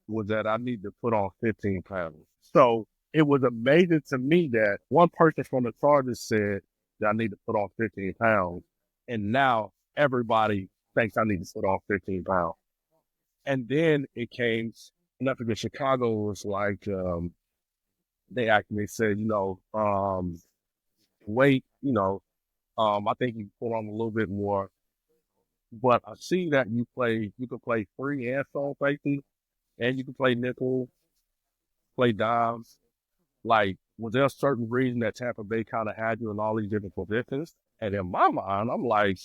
was that I need to put on 15 pounds. So it was amazing to me that one person from the Chargers said that I need to put on 15 pounds. And now everybody thinks I need to put on 15 pounds. And then it came, nothing in Chicago was like, they actually said, weight, I think you put on a little bit more. But I see that you can play free and zone safety, and you can play nickel, play dimes. Like, was there a certain reason that Tampa Bay kind of had you in all these different positions? And in my mind, I'm like,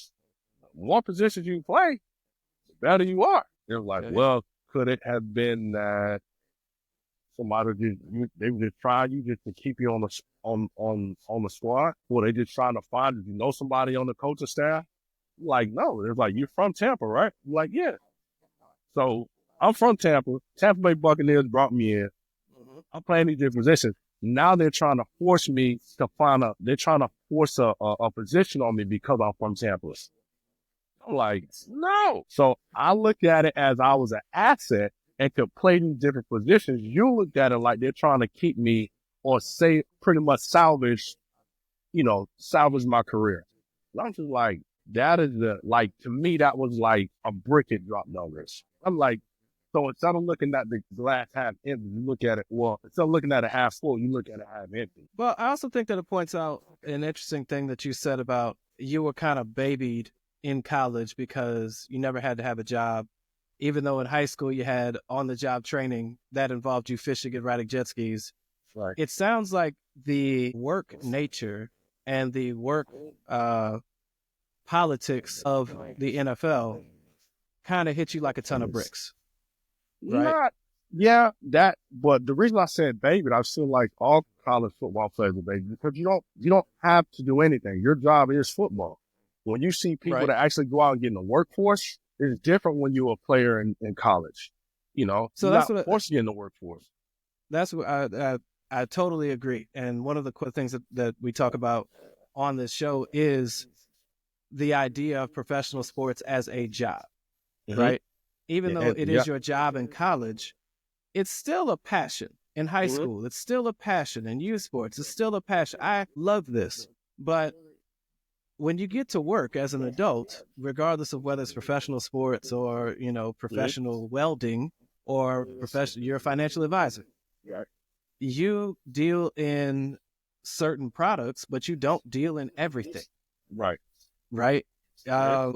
more positions you play, the better you are. They're like, well, could it have been that somebody they were just trying you just to keep you on the squad? Or they just trying to find, did you know somebody on the coaching staff? Like, no. They're like, you're from Tampa, right? I'm like, yeah. So I'm from Tampa. Tampa Bay Buccaneers brought me in. Mm-hmm. I'm playing these different positions. Now they're trying to force me to they're trying to force a position on me because I'm from Tampa. I'm like, no. So I looked at it as I was an asset and could play these different positions. You looked at it like they're trying to keep me or say pretty much salvage my career. And I'm just like, that is to me, that was like a brick it dropped on this. I'm like, so instead of looking at the glass half empty, you look at it, instead of looking at it half full, you look at it half empty. Well, I also think that it points out an interesting thing that you said about you were kind of babied in college because you never had to have a job, even though in high school you had on-the-job training that involved you fishing and riding jet skis. Right. It sounds like the work nature and the work politics of the NFL kind of hit you like a ton of bricks, right? Not, but the reason I said baby, I feel like all college football players are baby because you don't have to do anything. Your job is football. When you see people Right. that actually go out and get in the workforce, it's different when you're a player in college. So You're that's not what forced to get in the workforce. that's what I totally agree. And one of the things that we talk about on this show is the idea of professional sports as a job, Mm-hmm. right? Even though it Yeah. is your job in college, it's still a passion in high Mm-hmm. school. It's still a passion in youth sports. It's still a passion. I love this. But when you get to work as an adult, regardless of whether it's professional sports or, professional welding or you're a financial advisor, Right. you deal in certain products, but you don't deal in everything, Right. right? Right.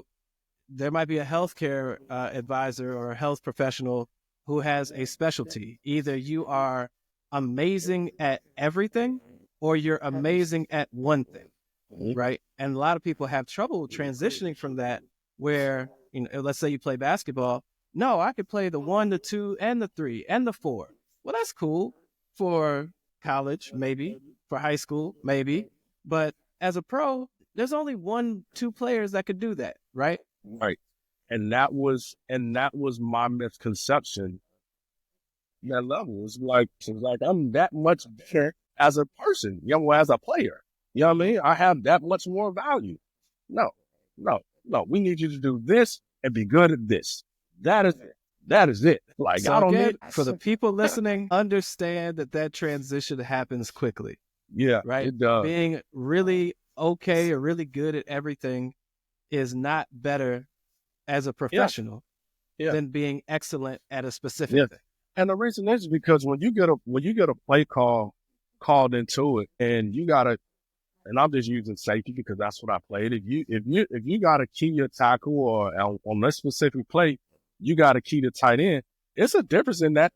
There might be a healthcare advisor or a health professional who has a specialty. Either you are amazing at everything or you're amazing at one thing, Mm-hmm. right? And a lot of people have trouble transitioning from that where, let's say you play basketball. No, I could play the 1, the 2, and the 3, and the 4. Well, that's cool for college, maybe, for high school, maybe. But as a pro, there's only 1, 2 players that could do that, right? Right. And that was my misconception. That level is like, it's like I'm that much better as a person, as a player. You know what I mean? I have that much more value. No, no, no. We need you to do this and be good at this. That is it. That is it. Like, So I don't again, need. for the people listening, understand that transition happens quickly, Yeah, right? it does. Being really okay or really good at everything is not better as a Yeah, professional yeah, than being excellent at a specific yeah. thing. And the reason is because when you get a play called into it, and you gotta, and I'm just using safety because that's what I played. If you got to key your tackle or on this specific play, you got to key the tight end. It's a difference in that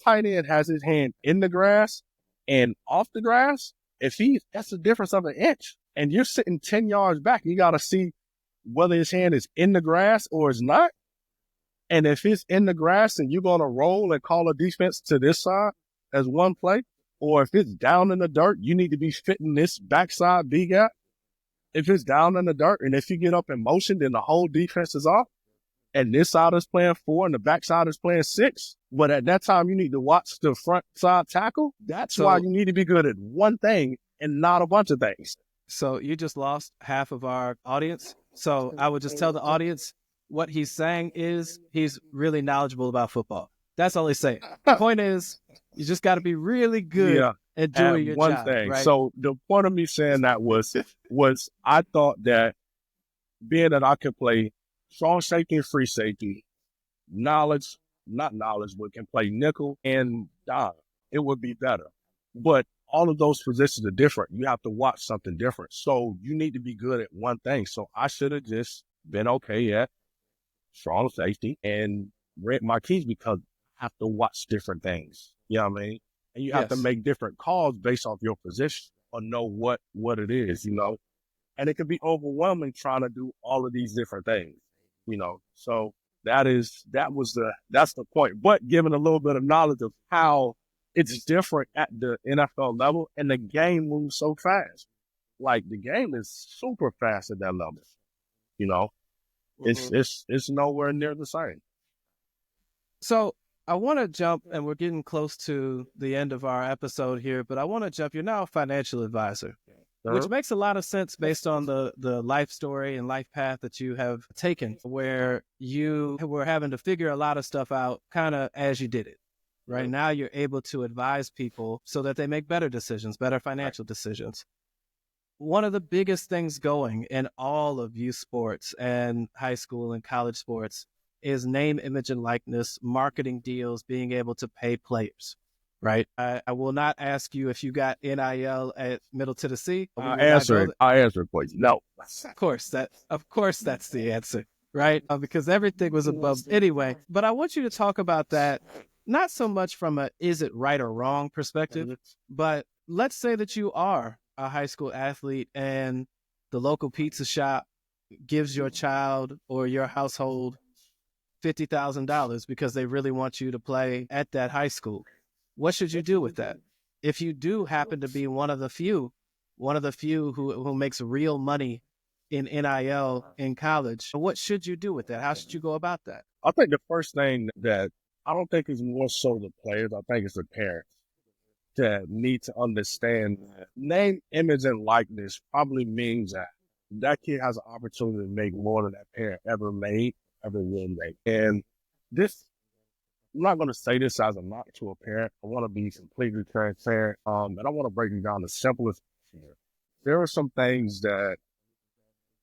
tight end has his hand in the grass and off the grass. That's a difference of an inch, and you're sitting 10 yards back. You got to see whether his hand is in the grass or it's not. And if it's in the grass and you're gonna roll and call a defense to this side as one play, or if it's down in the dirt, you need to be fitting this backside B gap. If it's down in the dirt and if you get up in motion, then the whole defense is off. And this side is playing 4 and the backside is playing 6. But at that time, you need to watch the front side tackle. That's why So, you need to be good at one thing and not a bunch of things. so you just lost half of our audience. So I would just tell the audience what he's saying is he's really knowledgeable about football. That's all he's saying. Point is, you just got to be really good Yeah, at at doing your one job, thing. right? So the point of me saying that was I thought that being that I could play strong safety and free safety, not knowledge, but can play nickel and dime, it would be better. But all of those positions are different. You have to watch something different. So you need to be good at one thing. So I should have just been okay at strong safety and read my keys because I have to watch different things. You know what I mean? And you have to Yes. make different calls based off your position or know what it is, and it can be overwhelming trying to do all of these different things, So that's the point. But given a little bit of knowledge of how it's different at the NFL level, and the game moves so fast. Like the game is super fast at that level. You know, it's nowhere near the same. So I want to jump, and we're getting close to the end of our episode here, but I want to jump. You're now a financial advisor, which makes a lot of sense based on the life story and life path that you have taken, where you were having to figure a lot of stuff out kind of as you did it. Right now, you're able to advise people so that they make better decisions, better financial decisions. One of the biggest things going in all of youth sports and high school and college sports is name, image, and likeness, marketing deals, being able to pay players. right? I will not ask you if you got NIL at Middle Tennessee. We I will not go answered. there. I answered for you. No. Of course, that's the answer, right? Because everything was above anyway. But I want you to talk about that, not so much from a is it right or wrong perspective, but let's say that you are a high school athlete and the local pizza shop gives your child or your household $50,000 because they really want you to play at that high school. What should you do with that? If you do happen to be one of the few who makes real money in NIL in college, what should you do with that? How should you go about that? I think the first thing that I don't think is more so the players. I think it's the parents that need to understand that name, image, and likeness probably means that that kid has an opportunity to make more than that parent ever made, ever will make. And this, I'm not going to say this as a knock to a parent. I want to be completely transparent. And I want to break it down the simplest. There are some things that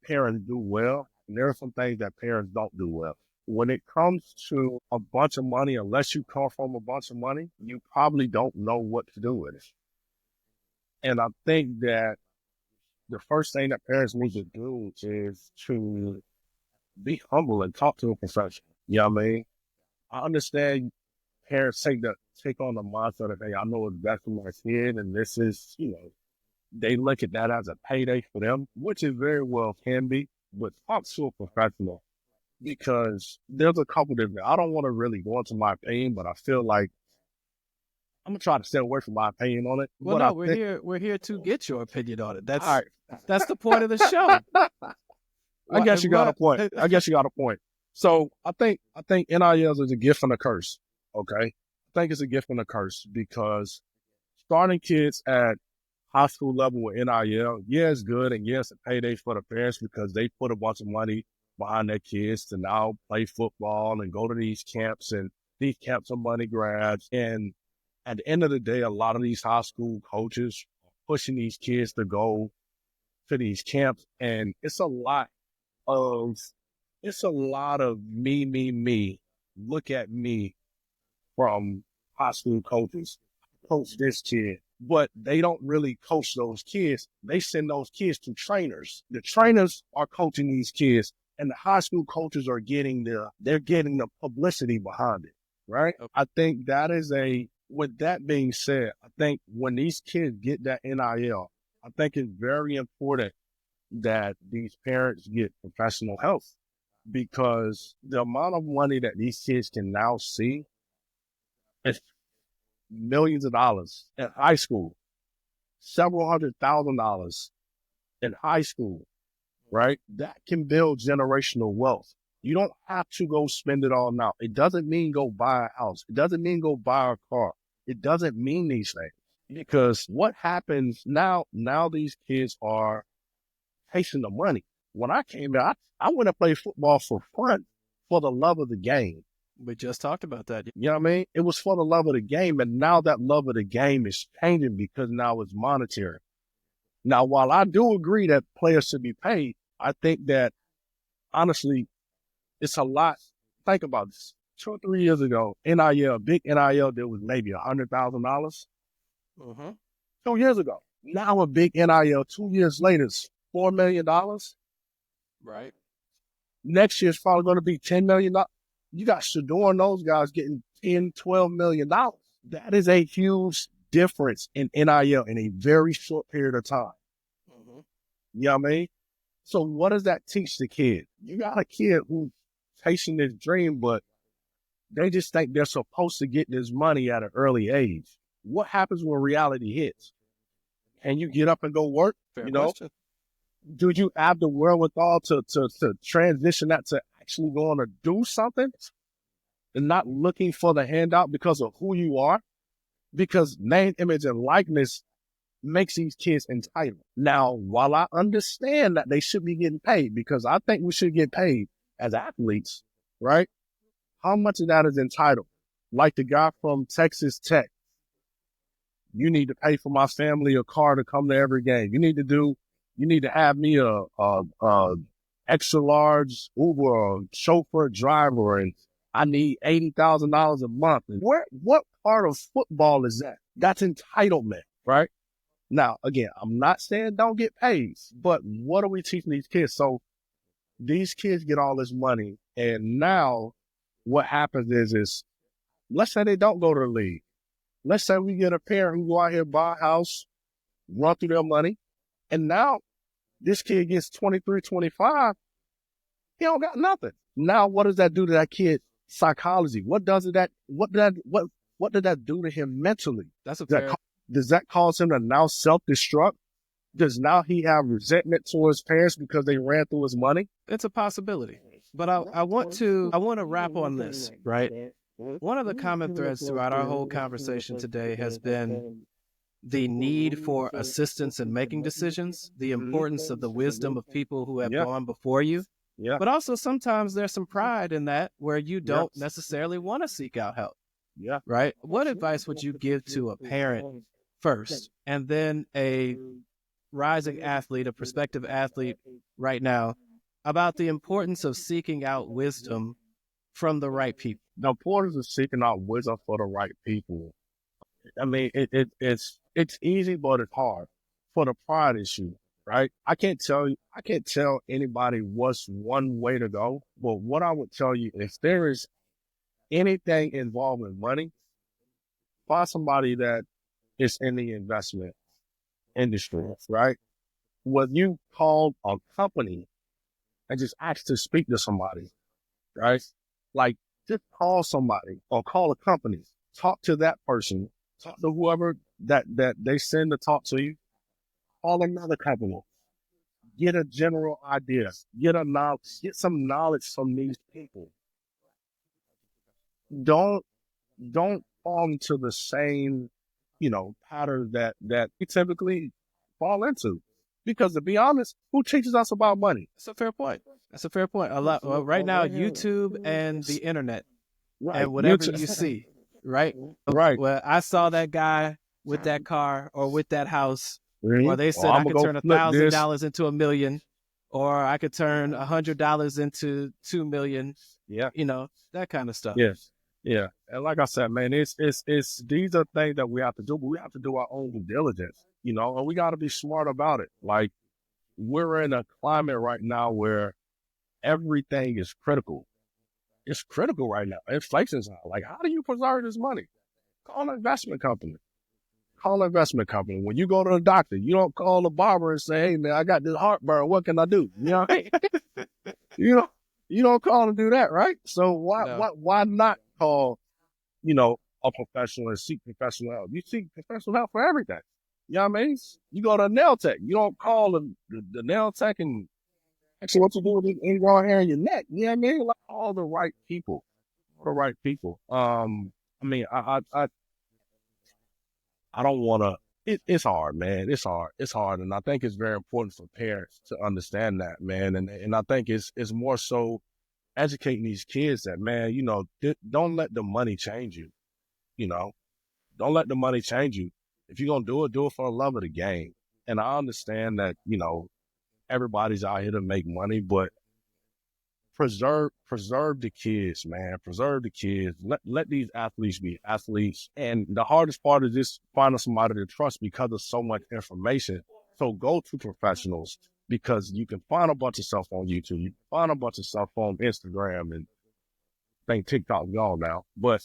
parents do well, and there are some things that parents don't do well. When it comes to a bunch of money, unless you come from a bunch of money, you probably don't know what to do with it. And I think that the first thing that parents need to do is to be humble and talk to a professional. You know what I mean? I understand parents take on the mindset of, hey, I know what's best for my kid, and this is, they look at that as a payday for them, which it very well can be, but talk to a professional because there's a couple different, I don't want to really go into my opinion, but I feel like I'm gonna try to stay away from my opinion on it. Well, But no, I think, we're here to get your opinion on it. all right, That's the point of the show. I guess you got a point. I guess you got a point. So I think NIL is a gift and a curse. Okay, I think it's a gift and a curse because starting kids at high school level with NIL, yeah, it's good, and yes, it's a payday for the parents because they put a bunch of money behind their kids to now play football and go to these camps, and these camps are money grabs. And at the end of the day, a lot of these high school coaches are pushing these kids to go to these camps, and of it's a lot of me. Look at me from high school coaches. Coach this kid, but they don't really coach those kids. They send those kids to trainers. The trainers are coaching these kids, and the high school coaches are getting the publicity behind it, right? Okay. I think that is with that being said, I think when these kids get that NIL, I think it's very important that these parents get professional help because the amount of money that these kids can now see is millions of dollars in high school, several $100,000 in high school, right? That can build generational wealth. You don't have to go spend it all now. It doesn't mean go buy a house. It doesn't mean go buy a car. It doesn't mean these things because what happens now these kids are chasing the money. When I came out, I went to play football for fun, for the love of the game. We just talked about that. You know what I mean? It was for the love of the game, and now that love of the game is changing because now it's monetary. Now, while I do agree that players should be paid, I think that, honestly, it's a lot. Think about this. 2 or 3 years ago, NIL, big NIL deal was maybe $100,000. Mm-hmm. 2 years ago. Now a big NIL 2 years later is $4 million. Right. Next year is probably going to be $10 million. You got Shador and those guys getting $10, $12 million. That is a huge difference in NIL in a very short period of time. Mm-hmm. You know what I mean? So what does that teach the kid? You got a kid who's chasing this dream, but they just think they're supposed to get this money at an early age. What happens when reality hits? Can you get up and go work? Fair question. Do you have the wherewithal to transition that to actually going to do something and not looking for the handout because of who you are? Because name, image, and likeness makes these kids entitled. Now, while I understand that they should be getting paid, because I think we should get paid as athletes, right? How much of that is entitled? Like the guy from Texas Tech. You need to pay for my family a car to come to every game. You need to have me a extra large Uber chauffeur driver, and I need $80,000 a month. What part of football is that? That's entitlement, right? Now, again, I'm not saying don't get paid, but what are we teaching these kids? So these kids get all this money, and now what happens is let's say they don't go to the league. Let's say we get a parent who go out here, buy a house, run through their money, and now this kid gets 23, 25. He don't got nothing. Now, what does that do to that kid psychology? What did that do to him mentally? Does that cause him to now self-destruct? Does now he have resentment towards parents because they ran through his money? It's a possibility. But I want to wrap on this, right? One of the common threads throughout our whole conversation today has been the need for assistance in making decisions, the importance of the wisdom of people who have gone before you. Yeah. But also sometimes there's some pride in that where you don't necessarily want to seek out help. Yeah. Right? What advice would you give to a parent first and then a rising athlete, a prospective athlete right now, about the importance of seeking out wisdom from the right people? The importance of seeking out wisdom for the right people. I mean, it's easy, but it's hard for the pride issue, right? I can't tell anybody what's one way to go, but what I would tell you, if there is anything involving money, find somebody that is in the investment industry, right? When you call a company and just ask to speak to somebody, right? Like, just call somebody or call a company, talk to that person, talk to whoever that they send to talk to you, call another company, get a general idea, get some knowledge from these people. Don't fall into the same, pattern that we typically fall into. Because to be honest, who teaches us about money? That's a fair point. A lot right now, YouTube and the internet, right. And whatever you see, right? Right. Well, I saw that guy with that car or with that house, Mm-hmm. or they said I could turn $1,000 into $1 million, or I could turn $100 into $2 million. Yeah. That kind of stuff. Yes. Yeah. And like I said, man, it's these are things that we have to do, but we have to do our own due diligence, and we got to be smart about it. Like, we're in a climate right now where everything is critical. It's critical right now. Inflation's high. Like, how do you preserve this money? Call an investment company. When you go to the doctor, you don't call the barber and say, "Hey, man, I got this heartburn. What can I do?" You don't call and do that, right? So why not call, a professional and seek professional help? You seek professional help for everything. You know what I mean? You go to a nail tech. You don't call the nail tech and actually what to do with this ingrown hair in your neck. You know what I mean? Like, all the right people. I mean, I don't want to. It's hard, man. It's hard, and I think it's very important for parents to understand that, man. And I think it's more so educating these kids that, man, don't let the money change you. Don't let the money change you. If you're gonna do it for the love of the game. And I understand that, everybody's out here to make money, but preserve the kids, man. Preserve the kids. Let these athletes be athletes. And the hardest part is just finding somebody to trust because of so much information. So go to professionals, because you can find a bunch of stuff on YouTube. You can find a bunch of stuff on Instagram, and I think TikTok's gone now. But,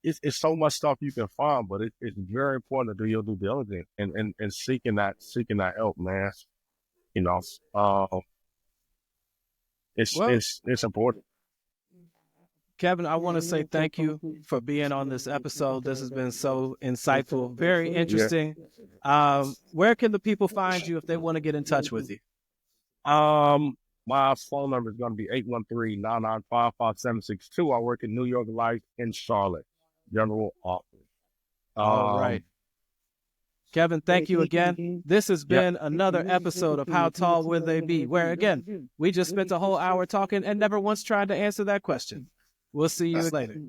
it's so much stuff you can find, but it's very important to do your due diligence and seeking that help, man. It's important. Kevin, I want to say thank you for being on this episode. This has been so insightful, very interesting. Yeah. Where can the people find you if they want to get in touch with you? My phone number is going to be 813-995-5762. I work in New York Life in Charlotte, general office. All right. Kevin, thank you again. This has been another episode of How Tall Will They Be, where, again, we just spent a whole hour talking and never once tried to answer that question. We'll see you later.